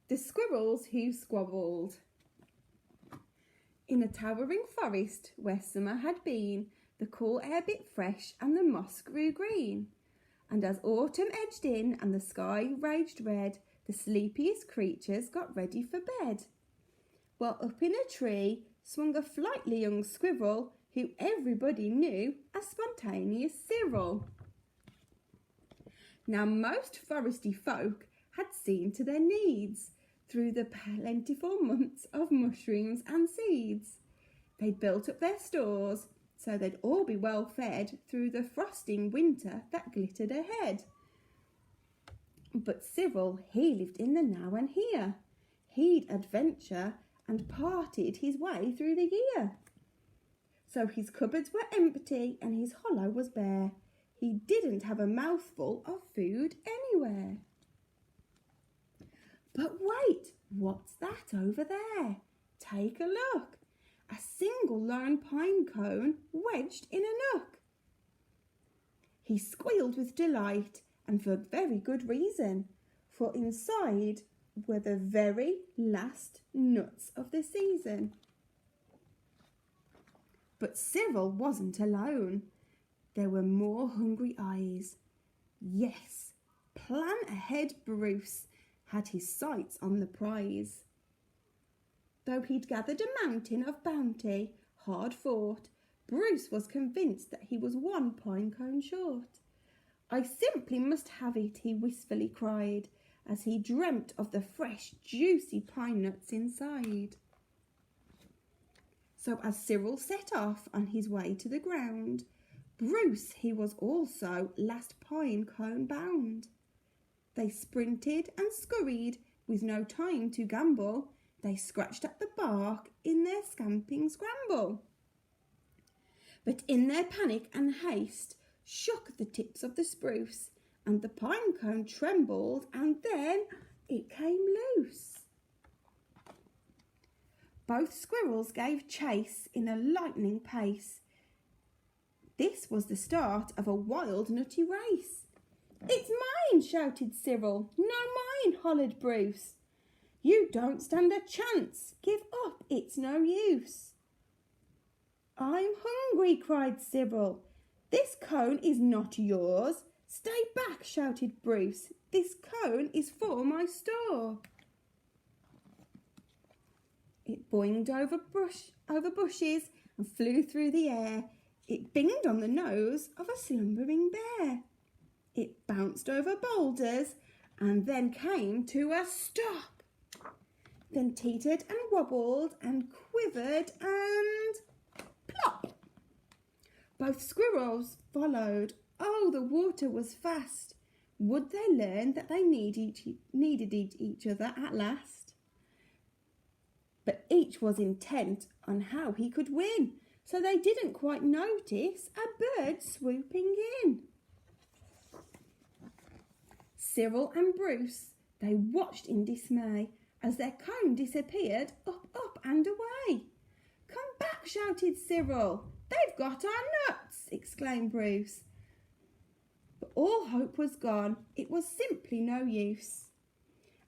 The Squirrels Who Squabbled. In a towering forest where summer had been, the cool air bit fresh and the moss grew green. And as autumn edged in and the sky raged red, the sleepiest creatures got ready for bed. While up in a tree swung a flightly young squirrel who everybody knew as Spontaneous Cyril. Now most foresty folk had seen to their needs through the plentiful months of mushrooms and seeds. They'd built up their stores so they'd all be well fed through the frosting winter that glittered ahead. But Cyril, he lived in the now and here. He'd adventure and parted his way through the year. So his cupboards were empty and his hollow was bare. He didn't have a mouthful of food anywhere. But wait, what's that over there? Take a look. A single lone pine cone wedged in a nook. He squealed with delight, and for very good reason, for inside were the very last nuts of the season. But Cyril wasn't alone. There were more hungry eyes. Yes, plan ahead Bruce had his sights on the prize. Though he'd gathered a mountain of bounty, hard fought, Bruce was convinced that he was one pine cone short. I simply must have it, he wistfully cried, as he dreamt of the fresh, juicy pine nuts inside. So as Cyril set off on his way to the ground, Bruce, he was also last pine cone bound. They sprinted and scurried with no time to gamble. They scratched at the bark in their scamping scramble. But in their panic and haste, shook the tips of the spruce, and the pine cone trembled, and then it came loose. Both squirrels gave chase in a lightning pace. This was the start of a wild nutty race. "It's mine!" shouted Cyril. "No, mine!" hollered Bruce. "You don't stand a chance. Give up, it's no use." "I'm hungry," cried Cyril. "This cone is not yours." "Stay back," shouted Bruce. "This cone is for my store." It boinged over bushes and flew through the air. It binged on the nose of a slumbering bear. It bounced over boulders and then came to a stop. Then teetered and wobbled and quivered and plop. Both squirrels followed. Oh, the water was fast. Would they learn that they needed each other at last? But each was intent on how he could win, so they didn't quite notice a bird swooping in. Cyril and Bruce, they watched in dismay as their cone disappeared up and away. "Come back," shouted Cyril. "They've got our nuts," exclaimed Bruce. But all hope was gone. It was simply no use.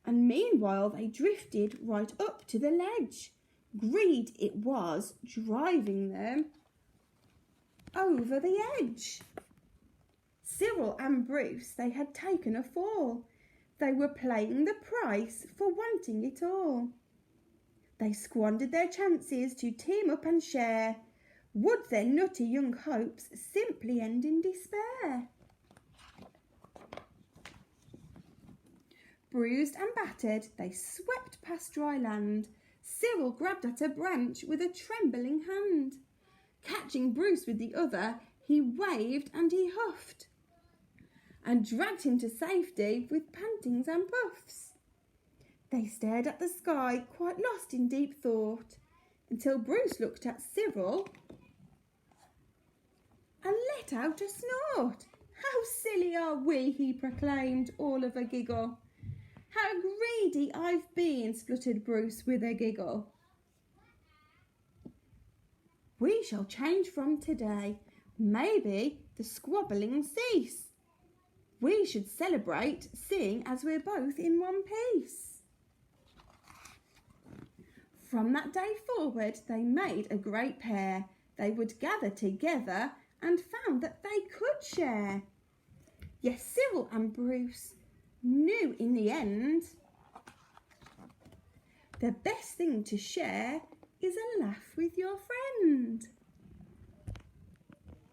And meanwhile they drifted right up to the ledge. Greed it was driving them over the edge. Cyril and Bruce, they had taken a fall. They were paying the price for wanting it all. They squandered their chances to team up and share. Would their nutty young hopes simply end in despair? Bruised and battered, they swept past dry land. Cyril grabbed at a branch with a trembling hand. Catching Bruce with the other, he waved and he huffed, and dragged him to safety with pantings and puffs. They stared at the sky, quite lost in deep thought, until Bruce looked at Cyril and let out a snort. "How silly are we," he proclaimed, all of a giggle. "How greedy I've been," spluttered Bruce with a giggle. "We shall change from today. Maybe the squabbling cease. We should celebrate, seeing as we're both in one piece." From that day forward, they made a great pair. They would gather together and found that they could share. Yes, Cyril and Bruce knew in the end the best thing to share is a laugh with your friend.